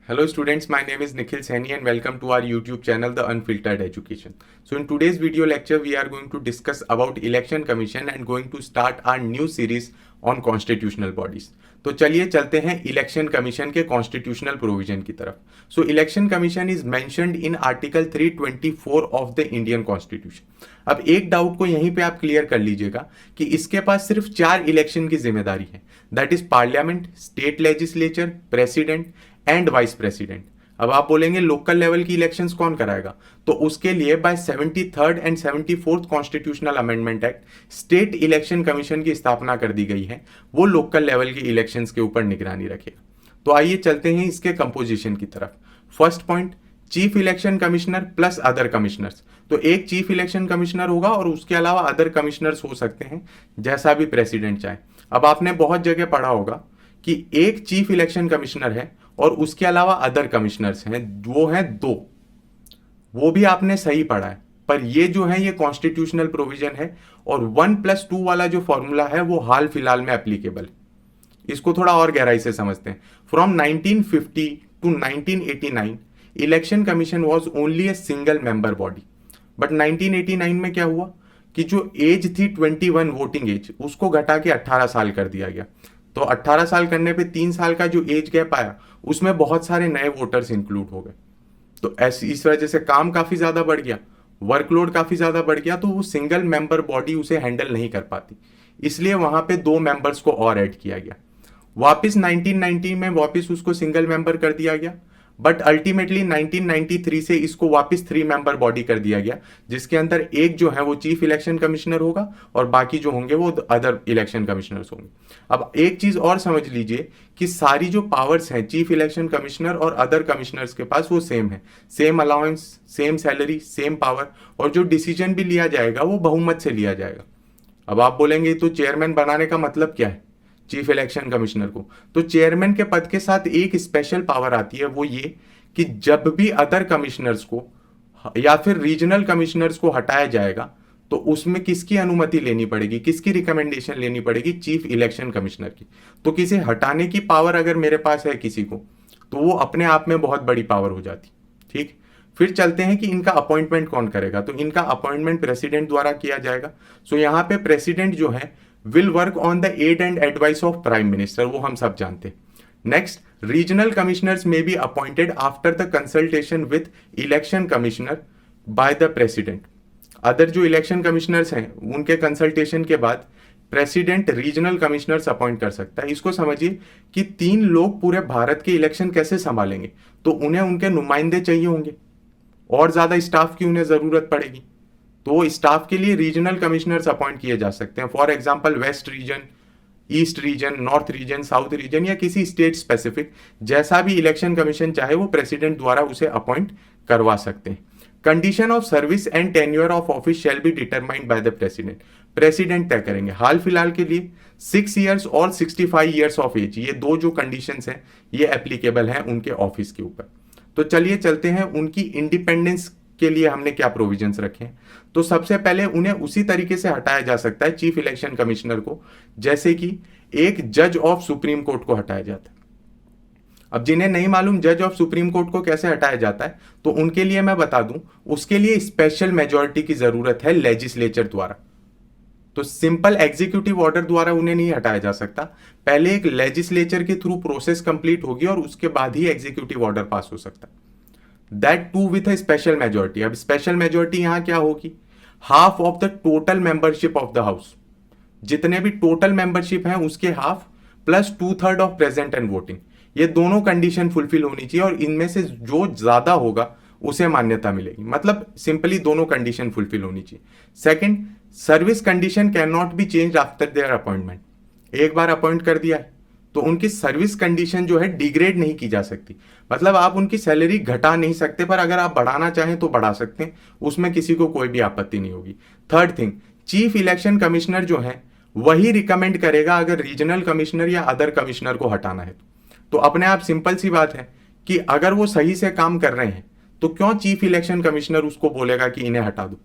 Hello students, my name is Nikhil Saini and welcome to our YouTube channel The Unfiltered Education. So in today's video lecture we are going to discuss about Election Commission and going to start our new series on constitutional bodies. तो चलिए चलते हैं election commission के constitutional provision की तरफ. So election commission is mentioned in article 324 of the Indian constitution. अब एक doubt को यहीं पे आप क्लियर कर लीजिएगा कि इसके पास सिर्फ 4 इलेक्शन की जिम्मेदारी है. That is parliament, state legislature, president and vice president. अब आप बोलेंगे लोकल लेवल की इलेक्शंस कौन कराएगा, तो उसके लिए by 73rd and 74th constitutional amendment act state election commission की स्थापना कर दी गई है. वो लोकल लेवल की इलेक्शंस के ऊपर निगरानी रखेगा. तो आइए चलते हैं इसके कंपोजिशन की तरफ. First point, chief election commissioner plus other commissioners. तो एक चीफ इलेक्शन कमिश्नर होगा और उसके अलावा अदर कमिश्नर्स हो सकते हैं जैसा भी प्रेसिडेंट चाहे. अब आपने बहुत जगह पढ़ा होगा कि एक चीफ इलेक्शन कमिश्नर है और उसके अलावा अदर कमिश्नर्स हैं, वो हैं 2. वो भी आपने सही पढ़ा है, पर ये जो है ये कॉन्स्टिट्यूशनल प्रोविजन है और 1+2 वाला जो फॉर्मूला है वो हाल फिलहाल में एप्लीकेबल है. इसको थोड़ा और गहराई से समझते हैं. From 1950 to 1989 election commission was only a single member body. But 1989 में क्या हुआ कि जो एज थी 21 वोटिंग एज, उसको घटा के 18 साल कर दिया गया. तो 18 साल करने पे 3 साल का जो एज गैप आया उसमें बहुत सारे नए वोटर्स इंक्लूड हो गए. तो ऐसी इस वजह से काम काफी ज्यादा बढ़ गया, वर्कलोड काफी ज्यादा बढ़ गया, तो वो सिंगल मेंबर बॉडी उसे हैंडल नहीं कर पाती. इसलिए वहां पे 2 मेंबर्स को और ऐड किया गया. वापस 1990 में वापस उसको सिंगल मेंबर कर दिया गया. बट अल्टीमेटली 1993 से इसको वापस 3 मेंबर बॉडी कर दिया गया, जिसके अंदर एक जो है वो चीफ इलेक्शन कमिश्नर होगा और बाकी जो होंगे वो अदर इलेक्शन कमिश्नर्स होंगे. अब एक चीज और समझ लीजिए कि सारी जो पावर्स हैं चीफ इलेक्शन कमिश्नर और अदर कमिश्नर्स के पास वो सेम है. Same allowance, same salary, same power, और जो डिसीजन भी लिया जाएगा वो बहुमत से लिया जाएगा. अब आप बोलेंगे तो चेयरमैन बनाने का मतलब क्या है चीफ इलेक्शन कमिश्नर को? तो चेयरमैन के पद के साथ एक स्पेशल पावर आती है, वो ये कि जब भी अदर कमिश्नर्स को या फिर रीजनल कमिश्नर्स को हटाया जाएगा तो उसमें किसकी अनुमति लेनी पड़ेगी, किसकी रिकमेंडेशन लेनी पड़ेगी? चीफ इलेक्शन कमिश्नर की. तो किसी हटाने की पावर अगर मेरे पास है किसी को, तो वो अपने आप में बहुत बड़ी पावर हो जाती. ठीक, फिर चलते हैं कि इनका अपॉइंटमेंट कौन करेगा. तो इनका अपॉइंटमेंट प्रेसिडेंट द्वारा किया जाएगा. सो यहां पे प्रेसिडेंट जो है will work on the aid and advice of prime minister, वो हम सब जानते हैं. Next, regional commissioners may be appointed after the consultation with election commissioner by the president. Other जो इलेक्शन कमिश्नर्स हैं उनके कंसल्टेशन के बाद प्रेसिडेंट रीजनल कमिश्नर्स अपॉइंट कर सकता है. इसको समझिए कि 3 लोग पूरे भारत के इलेक्शन कैसे संभालेंगे, तो उन्हें उनके नुमाइंदे चाहिए होंगे और ज्यादा स्टाफ की उन्हें जरूरत पड़ेगी. तो स्टाफ के लिए रीजनल कमिश्नर्स अपॉइंट किए जा सकते हैं. For example west region, east region, north region, south region या किसी स्टेट स्पेसिफिक, जैसा भी इलेक्शन कमीशन चाहे वो प्रेसिडेंट द्वारा उसे अपॉइंट करवा सकते हैं. Condition of service and tenure of office shall be determined by the president. President तय करेंगे. हाल फिलहाल के लिए 6 ईयर्स और 65 ईयर्स ऑफ एज, ये 2 जो कंडीशंस हैं ये एप्लीकेबल हैं उनके ऑफिस के ऊपर. तो चलिए चलते हैं उनकी इंडिपेंडेंस के लिए हमने क्या प्रोविजंस रखे हैं. तो सबसे पहले उन्हें उसी तरीके से हटाया जा सकता है चीफ इलेक्शन कमिश्नर को जैसे कि एक जज ऑफ सुप्रीम कोर्ट को हटाया जाता है. अब जिन्हें नहीं मालूम जज ऑफ सुप्रीम कोर्ट को कैसे हटाया जाता है, तो उनके लिए मैं बता दूं, उसके लिए स्पेशल मेजॉरिटी की जरूरत है लेजिस्लेचर द्वारा. तो सिंपल एग्जीक्यूटिव ऑर्डर द्वारा उन्हें नहीं हटाया जा सकता. पहले एक लेजिस्लेचर के थ्रू प्रोसेस कंप्लीट होगी और उसके बाद ही एग्जीक्यूटिव ऑर्डर पास हो सकता है. That too with a special majority. अब स्पेशल मेजोरिटी यहां क्या होगी? Half of the total membership of the house. जितने भी टोटल मेंबरशिप हैं उसके half plus 2/3 of present and voting. ये दोनों कंडीशन फुलफिल होनी चाहिए और इनमें से जो ज्यादा होगा उसे मान्यता मिलेगी. मतलब सिंपली दोनों कंडीशन फुलफिल होनी चाहिए. Second, service condition can not be change after their appointment. एक बार अपॉइंट कर दिया है तो उनकी सर्विस कंडीशन जो है डिग्रेड नहीं की जा सकती. मतलब आप उनकी सैलरी घटा नहीं सकते, पर अगर आप बढ़ाना चाहें तो बढ़ा सकते हैं, उसमें किसी को कोई भी आपत्ति नहीं होगी. Third thing, chief election commissioner जो है वही रिकमेंड करेगा अगर रीजनल कमिश्नर या अदर कमिश्नर को हटाना है. तो अपने आप सिंपल सी बात है कि अगर वो सही से काम कर रहे हैं तो क्यों चीफ इलेक्शन कमिश्नर उसको बोलेगा कि इन्हें हटा दो.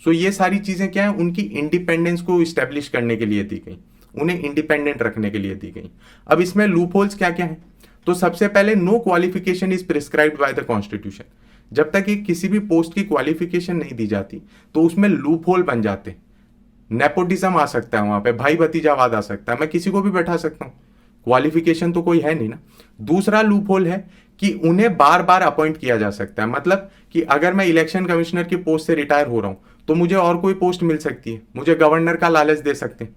सो ये सारी चीजें क्या है, उनकी इंडिपेंडेंस को स्टैब्लिश करने के लिए दी गई, उन्हें इंडिपेंडेंट रखने के लिए दी गई. अब इसमें लूप होल्स क्या क्या है? तो सबसे पहले no qualification is prescribed by the constitution. जब तक एक किसी भी पोस्ट की क्वालिफिकेशन नहीं दी जाती तो उसमें लूप होल बन जाते हैं। नेपोटिज्म आ सकता है, वहां पे भाई भतीजावाद आ सकता है, मैं किसी को भी बैठा सकता हूं, क्वालिफिकेशन तो कोई है नहीं ना। दूसरा लूप होल है कि उन्हें बार बार अपॉइंट किया जा सकता है। मतलब कि अगर मैं इलेक्शन कमिश्नर की पोस्ट से रिटायर हो रहा हूं तो मुझे और कोई पोस्ट मिल सकती है, मुझे गवर्नर का लालच दे सकते हैं।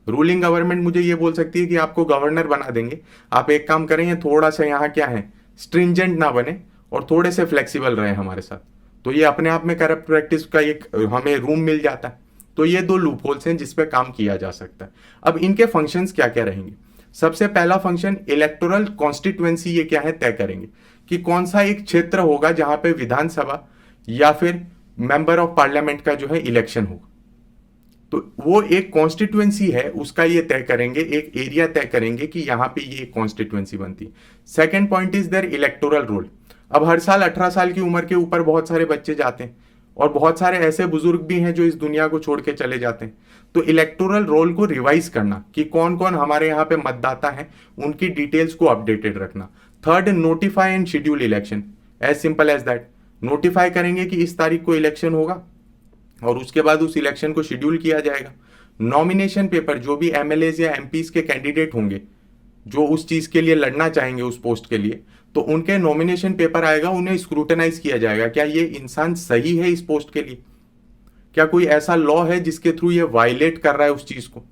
रूलिंग गवर्नमेंट मुझे ये बोल सकती है कि आपको गवर्नर बना देंगे, आप एक काम करें, ये थोड़ा सा यहाँ क्या है, स्ट्रिंजेंट ना बने और थोड़े से फ्लेक्सिबल रहे हमारे साथ। तो ये अपने आप में करप्ट प्रैक्टिस का एक हमें रूम मिल जाता है। तो ये दो लूप होल्स हैं जिसपे काम किया जा सकता है। अब इनके फंक्शंस क्या क्या रहेंगे। सबसे पहला फंक्शन इलेक्टोरल कॉन्स्टिट्यूएंसी, ये क्या है तय करेंगे कि कौन सा एक क्षेत्र होगा जहां पे विधानसभा या फिर मेंबर ऑफ पार्लियामेंट का जो है इलेक्शन होगा। तो वो एक कॉन्स्टिट्यूएंसी है, उसका ये तय करेंगे, एक एरिया तय करेंगे कि यहां पे ये कॉन्स्टिट्यूएंसी बनती है। Second point is their electoral roll. अब हर साल 18 साल की उम्र के ऊपर बहुत सारे बच्चे जाते हैं और बहुत सारे ऐसे बुजुर्ग भी हैं जो इस दुनिया को छोड़ के चले जाते हैं। तो इलेक्टोरल रोल को रिवाइज करना कि कौन कौन हमारे यहाँ पे मतदाता हैं, उनकी डिटेल्स को अपडेटेड रखना। Third, notify and schedule election, as simple as that. Notify करेंगे कि इस तारीख को इलेक्शन होगा और उसके बाद उस इलेक्शन को शेड्यूल किया जाएगा। नॉमिनेशन पेपर, जो भी एमएलएज या एमपीज के कैंडिडेट होंगे जो उस चीज के लिए लड़ना चाहेंगे उस पोस्ट के लिए, तो उनके नॉमिनेशन पेपर आएगा, उन्हें स्क्रूटनाइज किया जाएगा, क्या ये इंसान सही है इस पोस्ट के लिए, क्या कोई ऐसा लॉ है जिसके थ्रू ये वायलेट कर रहा है उस चीज को।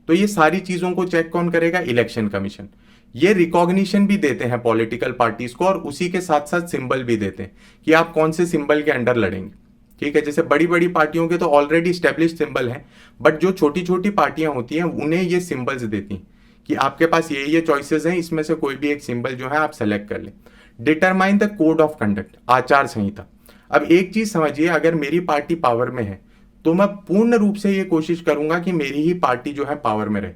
तो ये सारी चीजों को चेक कौन करेगा, इलेक्शन कमीशन। ये रिकॉग्निशन भी देते हैं पॉलिटिकल पार्टीज को और उसी के साथ साथ सिंबल भी देते हैं कि आप कौन से सिंबल के अंडर लड़ेंगे। ठीक है, जैसे बड़ी बड़ी पार्टियों के तो ऑलरेडी स्टेब्लिश सिंबल है, बट जो छोटी छोटी पार्टियां होती हैं उन्हें ये सिंबल्स देती हैं कि आपके पास ये चॉइसेस हैं, इसमें से कोई भी एक सिंबल जो है आप सेलेक्ट कर लें। Determine the code of conduct, आचार संहिता। अब एक चीज समझिए, अगर मेरी पार्टी पावर में है तो मैं पूर्ण रूप से ये कोशिश करूंगा कि मेरी ही पार्टी जो है पावर में रहे।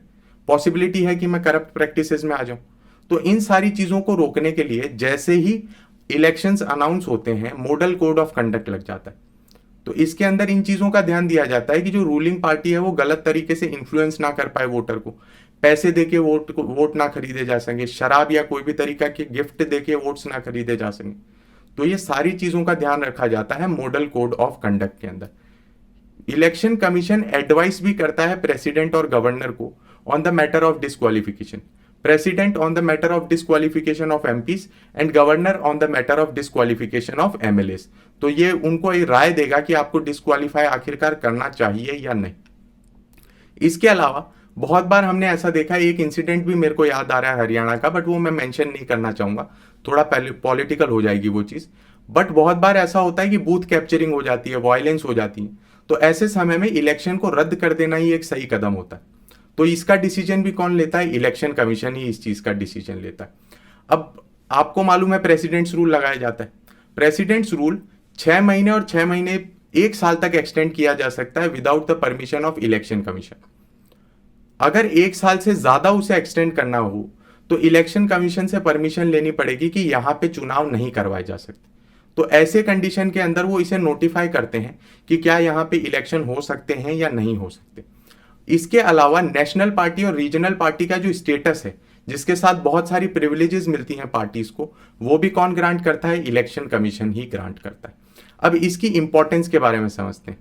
पॉसिबिलिटी है कि मैं करप्ट प्रैक्टिसेस में आ जाऊं। तो इन सारी चीजों को रोकने के लिए जैसे ही इलेक्शंस अनाउंस होते हैं मॉडल कोड ऑफ कंडक्ट लग जाता है। तो इसके अंदर इन चीजों का ध्यान दिया जाता है कि जो रूलिंग पार्टी है वो गलत तरीके से इन्फ्लुएंस ना कर पाए वोटर को, पैसे देके वोट ना खरीदे जा सके, शराब या कोई भी तरीका के गिफ्ट देके वोट्स ना खरीदे जा सके। तो ये सारी चीजों का ध्यान रखा जाता है मॉडल कोड ऑफ कंडक्ट के अंदर। इलेक्शन कमीशन एडवाइस भी करता है प्रेसिडेंट और गवर्नर को on the matter of disqualification. President on the matter of disqualification of MPs and governor on the matter of disqualification of MLAs. तो ये उनको ये राय देगा कि आपको डिस्क्वालीफाई आखिरकार करना चाहिए या नहीं। इसके अलावा बहुत बार हमने ऐसा देखा, एक इंसिडेंट भी मेरे को याद आ रहा है हरियाणा का, बट वो मैं मेंशन नहीं करना चाहूंगा, थोड़ा पॉलिटिकल हो जाएगी वो चीज। बट बहुत बार ऐसा होता है कि बूथ कैप्चरिंग हो जाती है, वायलेंस हो जाती है। तो ऐसे समय में इलेक्शन को रद्द कर देना ही एक सही कदम होता है। तो इसका डिसीजन भी कौन लेता है, इलेक्शन कमीशन ही इस चीज का डिसीजन लेता है। अब आपको मालूम है प्रेसिडेंट्स रूल लगाया जाता है। प्रेसिडेंट्स रूल 6 महीने और 6 महीने 1 साल तक एक्सटेंड किया जा सकता है without the permission of election commission. अगर 1 साल से ज्यादा उसे एक्सटेंड करना हो तो इलेक्शन कमीशन से परमिशन लेनी पड़ेगी कि यहां पे चुनाव नहीं करवाए जा सकते। तो ऐसे कंडीशन के अंदर वो इसे नोटिफाई करते हैं कि क्या यहाँ पे इलेक्शन हो सकते हैं या नहीं हो सकते। इसके अलावा नेशनल पार्टी और रीजनल पार्टी का जो स्टेटस है, जिसके साथ बहुत सारी प्रिविलेजेस मिलती हैं पार्टीज को, वो भी कौन ग्रांट करता है, इलेक्शन कमीशन ही ग्रांट करता है। अब इसकी इंपॉर्टेंस के बारे में समझते हैं।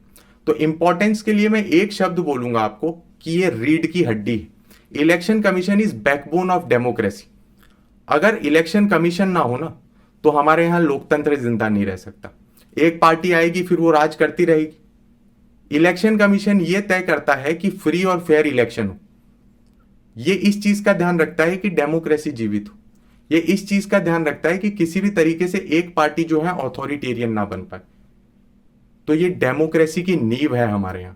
तो इंपॉर्टेंस के लिए मैं एक शब्द बोलूंगा आपको कि ये रीढ़ की हड्डी है। Election commission is backbone of democracy. अगर इलेक्शन कमीशन ना हो ना तो हमारे यहां लोकतंत्र जिंदा नहीं रह सकता। एक पार्टी आएगी फिर वो राज करती रहेगी। इलेक्शन कमीशन ये तय करता है कि फ्री और फेयर इलेक्शन हो। ये इस चीज का ध्यान रखता है कि डेमोक्रेसी जीवित हो। ये इस चीज का ध्यान रखता है कि किसी भी तरीके से एक पार्टी जो है ऑथोरिटेरियन ना बन पाए। तो ये डेमोक्रेसी की नींव है हमारे यहां।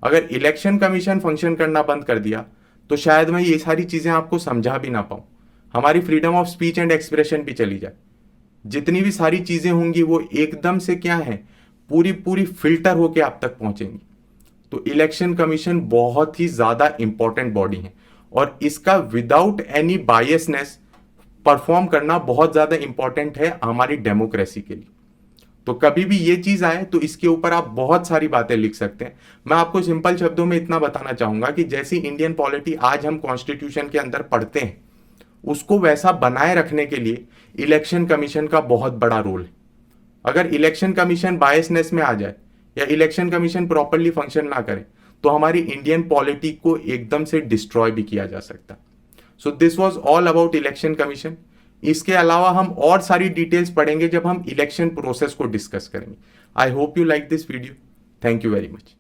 अगर इलेक्शन कमीशन फंक्शन करना बंद कर दिया तो शायद मैं ये सारी चीजें आपको समझा भी ना पाऊं। हमारी freedom of speech and expression भी चली जाए। जितनी भी सारी चीजें होंगी वो एकदम से क्या है, पूरी पूरी फिल्टर होके आप तक पहुंचेंगी। तो इलेक्शन कमीशन बहुत ही ज्यादा इंपॉर्टेंट बॉडी है और इसका विदाउट एनी बायसनेस परफॉर्म करना बहुत ज्यादा इंपॉर्टेंट है हमारी डेमोक्रेसी के लिए। तो कभी भी ये चीज आए तो इसके ऊपर आप बहुत सारी बातें लिख सकते हैं। मैं आपको सिंपल शब्दों में इतना बताना चाहूंगा कि जैसी इंडियन पॉलिटी आज हम कॉन्स्टिट्यूशन के अंदर पढ़ते हैं उसको वैसा बनाए रखने के लिए इलेक्शन कमीशन का बहुत बड़ा रोल है। अगर इलेक्शन कमीशन बायसनेस में आ जाए या इलेक्शन कमीशन प्रॉपरली फंक्शन ना करे तो हमारी इंडियन पॉलिटी को एकदम से डिस्ट्रॉय भी किया जा सकता। So this was all about election commission. इसके अलावा हम और सारी डिटेल्स पढ़ेंगे जब हम इलेक्शन प्रोसेस को डिस्कस करेंगे। I hope you like this video. Thank you very much.